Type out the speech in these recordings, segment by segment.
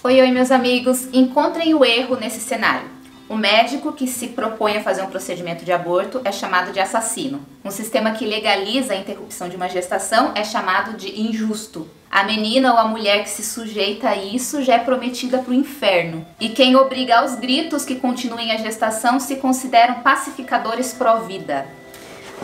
Oi, oi, meus amigos! Encontrem o erro nesse cenário. O médico que se propõe a fazer um procedimento de aborto é chamado de assassino. Um sistema que legaliza a interrupção de uma gestação é chamado de injusto. A menina ou a mulher que se sujeita a isso já é prometida para o inferno. E quem obriga aos gritos que continuem a gestação se consideram pacificadores pró-vida.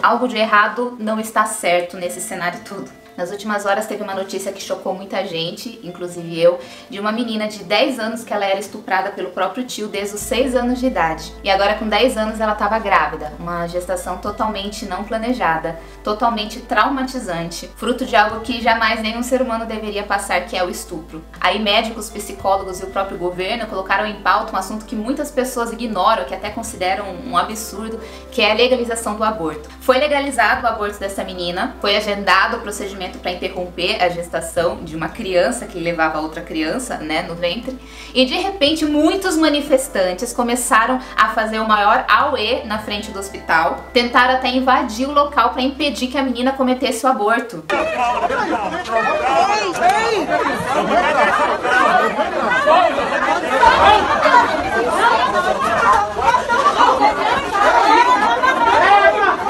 Algo de errado não está certo nesse cenário todo. Nas últimas horas teve uma notícia que chocou muita gente, inclusive eu, de uma menina de 10 anos que ela era estuprada pelo próprio tio desde os 6 anos de idade. E agora com 10 anos ela estava grávida, uma gestação totalmente não planejada, totalmente traumatizante, fruto de algo que jamais nenhum ser humano deveria passar, que é o estupro. Aí médicos, psicólogos e o próprio governo colocaram em pauta um assunto que muitas pessoas ignoram, que até consideram um absurdo, que é a legalização do aborto. Foi legalizado o aborto dessa menina, foi agendado o procedimento para interromper a gestação de uma criança que levava outra criança, no ventre, e de repente muitos manifestantes começaram a fazer o maior auê na frente do hospital, tentaram até invadir o local para impedir que a menina cometesse o aborto.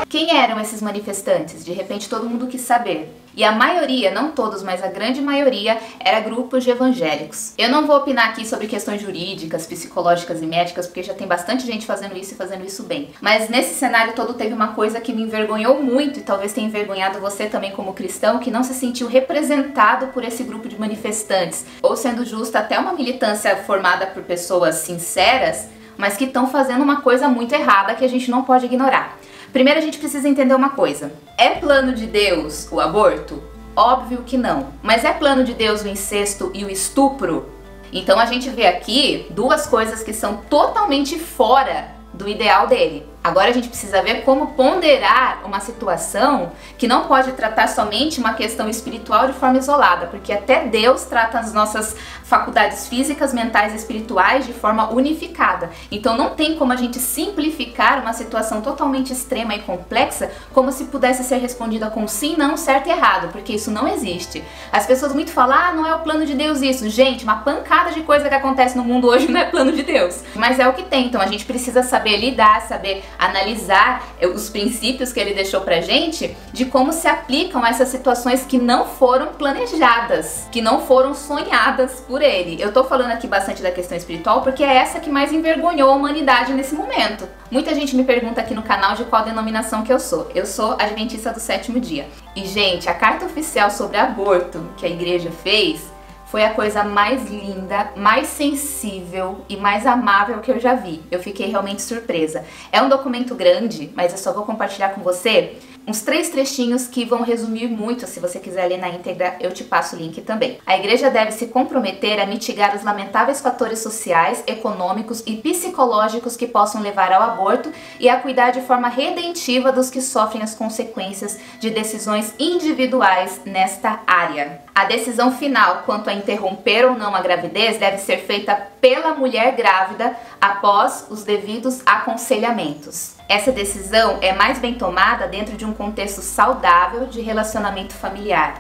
Quem eram esses manifestantes? De repente todo mundo quis saber. E a maioria, não todos, mas a grande maioria, era grupos de evangélicos. Eu não vou opinar aqui sobre questões jurídicas, psicológicas e médicas, porque já tem bastante gente fazendo isso e fazendo isso bem. Mas nesse cenário todo teve uma coisa que me envergonhou muito, e talvez tenha envergonhado você também como cristão, que não se sentiu representado por esse grupo de manifestantes. Ou, sendo justo, até uma militância formada por pessoas sinceras, mas que estão fazendo uma coisa muito errada que a gente não pode ignorar. Primeiro a gente precisa entender uma coisa. É plano de Deus o aborto? Óbvio que não. Mas é plano de Deus o incesto e o estupro? Então a gente vê aqui duas coisas que são totalmente fora do ideal dele. Agora a gente precisa ver como ponderar uma situação que não pode tratar somente uma questão espiritual de forma isolada, porque até Deus trata as nossas faculdades físicas, mentais e espirituais de forma unificada. Então não tem como a gente simplificar uma situação totalmente extrema e complexa como se pudesse ser respondida com sim, não, certo e errado, porque isso não existe. As pessoas muito falam, não é o plano de Deus isso. Gente, uma pancada de coisa que acontece no mundo hoje não é plano de Deus. Mas é o que tem, então a gente precisa saber lidar, saber analisar os princípios que ele deixou pra gente de como se aplicam essas situações que não foram planejadas, que não foram sonhadas por ele. Eu tô falando aqui bastante da questão espiritual porque é essa que mais envergonhou a humanidade nesse momento. Muita gente me pergunta aqui no canal de qual denominação que eu sou. Eu sou adventista do sétimo dia. E, gente, a carta oficial sobre aborto que a igreja fez foi a coisa mais linda, mais sensível e mais amável que eu já vi. Eu fiquei realmente surpresa. É um documento grande, mas eu só vou compartilhar com você uns 3 trechinhos que vão resumir muito. Se você quiser ler na íntegra, eu te passo o link também. A igreja deve se comprometer a mitigar os lamentáveis fatores sociais, econômicos e psicológicos que possam levar ao aborto e a cuidar de forma redentiva dos que sofrem as consequências de decisões individuais nesta área. A decisão final quanto a interromper ou não a gravidez deve ser feita pela mulher grávida após os devidos aconselhamentos. Essa decisão é mais bem tomada dentro de um contexto saudável de relacionamento familiar.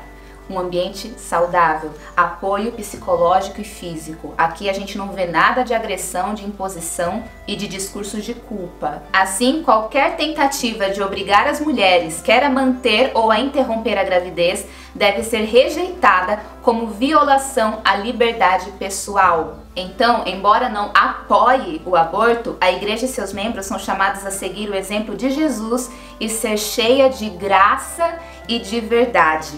Um ambiente saudável, apoio psicológico e físico. Aqui a gente não vê nada de agressão, de imposição e de discursos de culpa. Assim, qualquer tentativa de obrigar as mulheres, quer a manter ou a interromper a gravidez, deve ser rejeitada como violação à liberdade pessoal. Então, embora não apoie o aborto, a igreja e seus membros são chamados a seguir o exemplo de Jesus e ser cheia de graça e de verdade.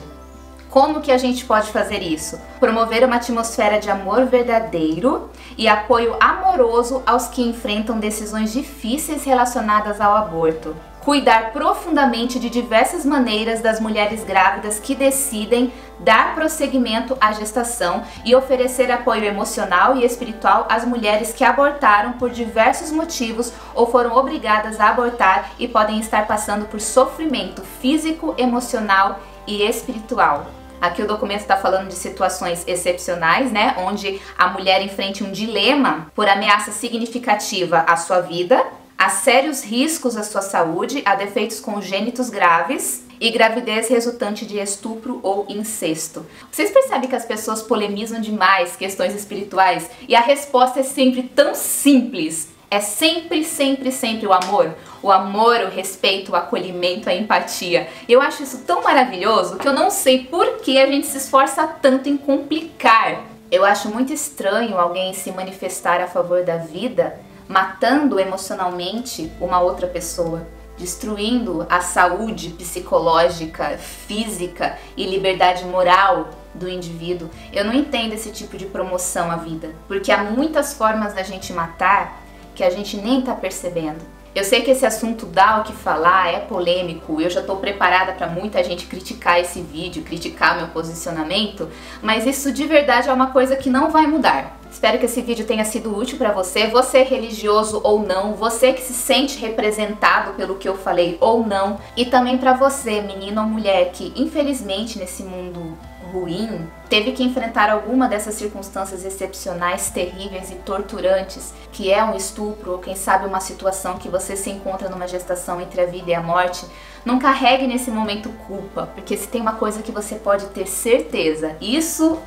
Como que a gente pode fazer isso? Promover uma atmosfera de amor verdadeiro e apoio amoroso aos que enfrentam decisões difíceis relacionadas ao aborto. Cuidar profundamente de diversas maneiras das mulheres grávidas que decidem dar prosseguimento à gestação e oferecer apoio emocional e espiritual às mulheres que abortaram por diversos motivos ou foram obrigadas a abortar e podem estar passando por sofrimento físico, emocional e espiritual. Aqui o documento está falando de situações excepcionais, onde a mulher enfrente um dilema por ameaça significativa à sua vida, a sérios riscos à sua saúde, a defeitos congênitos graves e gravidez resultante de estupro ou incesto. Vocês percebem que as pessoas polemizam demais questões espirituais e a resposta é sempre tão simples? É sempre, sempre, sempre o amor. O amor, o respeito, o acolhimento, a empatia. Eu acho isso tão maravilhoso que eu não sei por que a gente se esforça tanto em complicar. Eu acho muito estranho alguém se manifestar a favor da vida matando emocionalmente uma outra pessoa, destruindo a saúde psicológica, física e liberdade moral do indivíduo. Eu não entendo esse tipo de promoção à vida, porque há muitas formas da gente matar que a gente nem tá percebendo. Eu sei que esse assunto dá o que falar, é polêmico, eu já tô preparada para muita gente criticar esse vídeo, criticar meu posicionamento, mas isso de verdade é uma coisa que não vai mudar. Espero que esse vídeo tenha sido útil para você, você religioso ou não, você que se sente representado pelo que eu falei ou não, e também para você, menino ou mulher, que infelizmente nesse mundo ruim, teve que enfrentar alguma dessas circunstâncias excepcionais, terríveis e torturantes, que é um estupro ou quem sabe uma situação que você se encontra numa gestação entre a vida e a morte. Não carregue nesse momento culpa, porque se tem uma coisa que você pode ter certeza, isso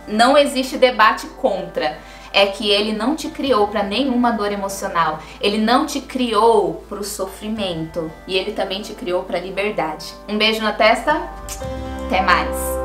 não existe debate contra, é que ele não te criou para nenhuma dor emocional, ele não te criou para o sofrimento e ele também te criou para a liberdade. Um beijo na testa, até mais!